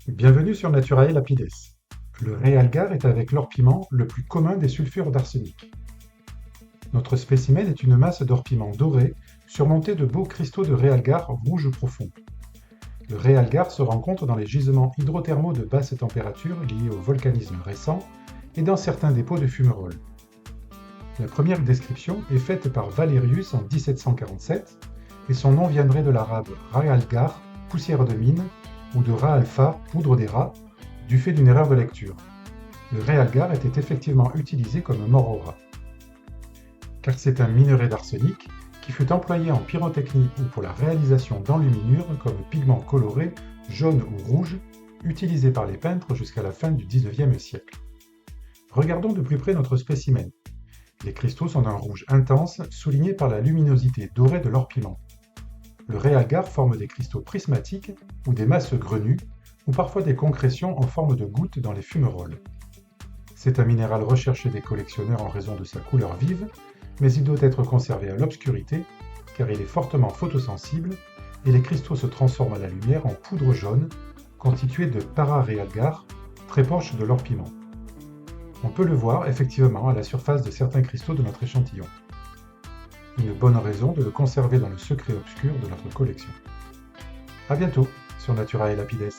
Bienvenue sur Naturae Lapides. Le réalgar est avec l'orpiment le plus commun des sulfures d'arsenic. Notre spécimen est une masse d'orpiment doré surmontée de beaux cristaux de réalgar rouge profond. Le réalgar se rencontre dans les gisements hydrothermaux de basse température liés au volcanisme récent et dans certains dépôts de fumerolles. La première description est faite par Valerius en 1747 et son nom viendrait de l'arabe ra'algar, poussière de mine, ou de Ra-alpha, poudre des rats, du fait d'une erreur de lecture. Le réalgar était effectivement utilisé comme mort aux rats. Car c'est un minerai d'arsenic qui fut employé en pyrotechnie ou pour la réalisation d'enluminures comme pigment coloré, jaune ou rouge, utilisé par les peintres jusqu'à la fin du XIXe siècle. Regardons de plus près notre spécimen. Les cristaux sont d'un rouge intense, soulignés par la luminosité dorée de l'orpiment. Le réalgar forme des cristaux prismatiques ou des masses grenues, ou parfois des concrétions en forme de gouttes dans les fumerolles. C'est un minéral recherché des collectionneurs en raison de sa couleur vive, mais il doit être conservé à l'obscurité car il est fortement photosensible et les cristaux se transforment à la lumière en poudre jaune constituée de pararéalgar, très proche de l'orpiment. On peut le voir effectivement à la surface de certains cristaux de notre échantillon. Une bonne raison de le conserver dans le secret obscur de notre collection. À bientôt sur Naturae Lapides.